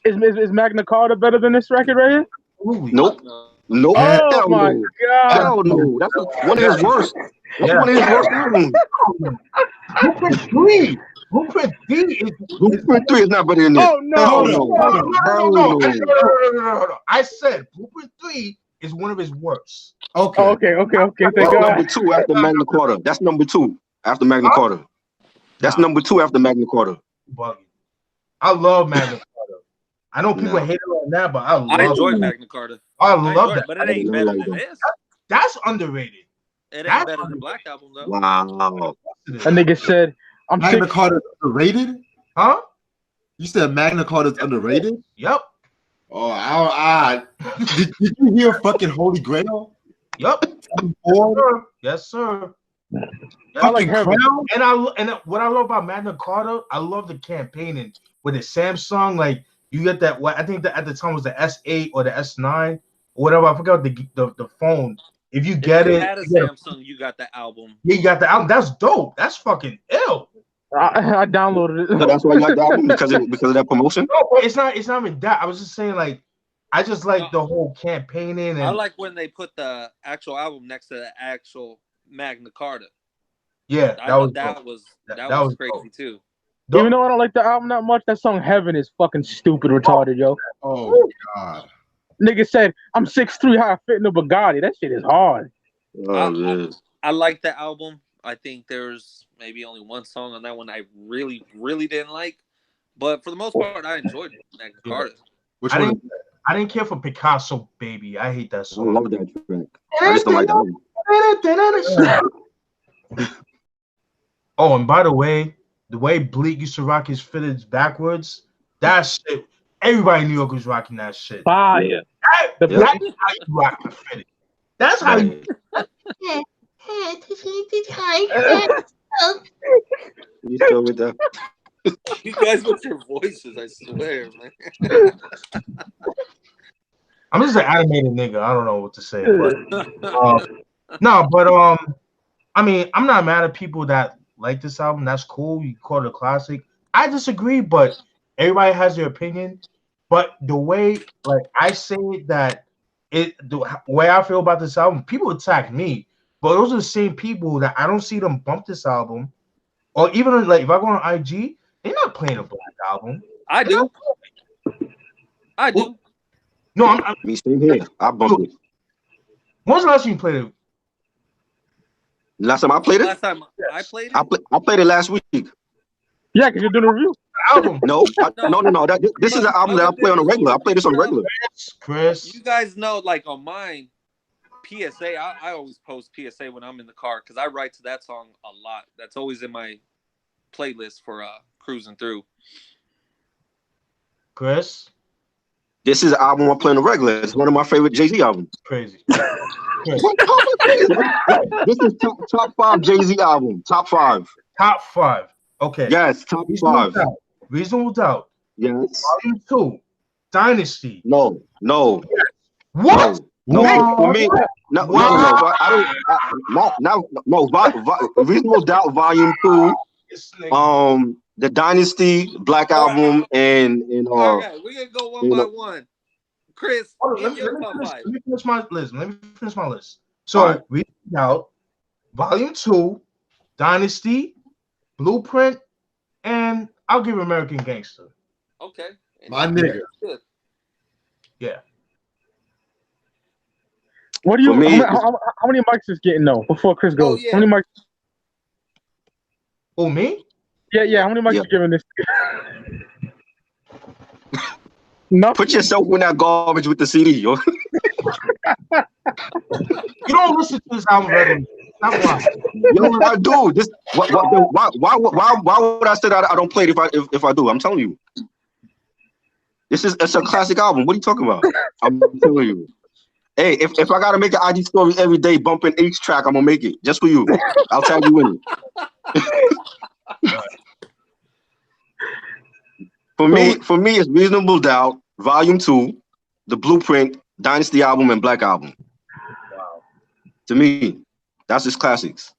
hype. Is Magna Carta better than this record right here? Absolutely. Nope. Nope. Oh Hell my no. god. Hell no. That's one of his worst. That's one of his worst albums. Blueprint 3. Blueprint 3 is Blueprint 3 is not better than this. Oh no. Hell no. No. I said Blueprint 3 is one of his worst. Okay. Okay. Thank That's God. number 2 after Magna Carta. That's number 2 after Magna Carta. That's number 2 after Magna Carta. I love Magna Carta. I know people hate it on that, but I enjoy Magna Carta. I love that. But it ain't better than this. That's underrated. It ain't better than Black Album though. Wow. A nigga said, "I'm Magna Carta underrated." Huh? You said Magna Carta is underrated? Yep. Oh, did you hear fucking Holy Grail? Yep. Yes, sir. I like Heaven. And what I love about Magna Carta, I love the campaigning with the Samsung. Like you get that. What I think that at the time was the S8 or the S9 or whatever. I forgot the phone. If you get it, had a Samsung, you got the album. Yeah, you got the album. That's dope. That's fucking ill. I downloaded it. So that's why you like the album because of that promotion. No, it's not even that. I was just saying like. I just like the whole campaigning. And I like when they put the actual album next to the actual Magna Carta. Yeah, that was crazy dope. too. Even though I don't like the album that much, that song "Heaven" is fucking stupid, retarded, yo. Oh god. Nigga said, "I'm 6'3", how I fit in a Bugatti." That shit is hard. I like the album. I think there's maybe only one song on that one I really, really didn't like, but for the most part, I enjoyed Magna Carta. Which one? I didn't care for Picasso, baby. I hate that song. I love that track. I just don't like that album. Oh, and by the way Bleak used to rock his fitteds backwards, that shit, everybody in New York was rocking that shit. Fire. That's how you rock the fitted. That's how you. You still with that? You guys with your voices, I swear, man. I'm just an animated nigga. I don't know what to say, but I mean, I'm not mad at people that like this album. That's cool. You call it a classic. I disagree, but everybody has their opinion. But the way, like I say that the way I feel about this album, people attack me, but those are the same people that I don't see them bump this album, or even like if I go on IG, they're not playing a Black Album. I do. No, I'm me same here. I bumped it. When was the last time you played it? Last time I played it? Last time I played it? I played it last week. Yeah, because you're doing a review. Album. No. This is an album that I play on a regular. I play this on a regular. Chris. You guys know, like on mine, PSA, I always post PSA when I'm in the car because I write to that song a lot. That's always in my playlist for cruising through. Chris? This is an album I play on a regular. It's one of my favorite Jay-Z albums. Crazy. This is top 5 Jay-Z album. Top 5. Top 5. Okay. Yes, top 5. Reasonable Doubt. Yes. Volume 2. Dynasty. No. What? No, for me, no. Reasonable Doubt, Volume 2. The Dynasty, Black Album, and all right, we're gonna go one by one. Chris, let me finish my list. So Reasonable Doubt, Volume 2, Dynasty, Blueprint, and I'll give American Gangster. Okay. My nigga. Yeah. What do you? How many mics is getting though before Chris goes? Yeah. How many mics? Oh, me? Yeah. How many mics you giving this? Nothing. Put yourself in that garbage with the CD, yo. You don't listen to this album regularly. That's why. Yo, I do. Why would I say that I don't play it if I do? I'm telling you. It's a classic album. What are you talking about? I'm telling you. Hey, if I gotta make an IG story every day bumping each track, I'm gonna make it just for you. I'll tag you in it. For me, it's Reasonable Doubt, Volume 2, the Blueprint, Dynasty album, and Black Album. Wow. To me, that's just classics.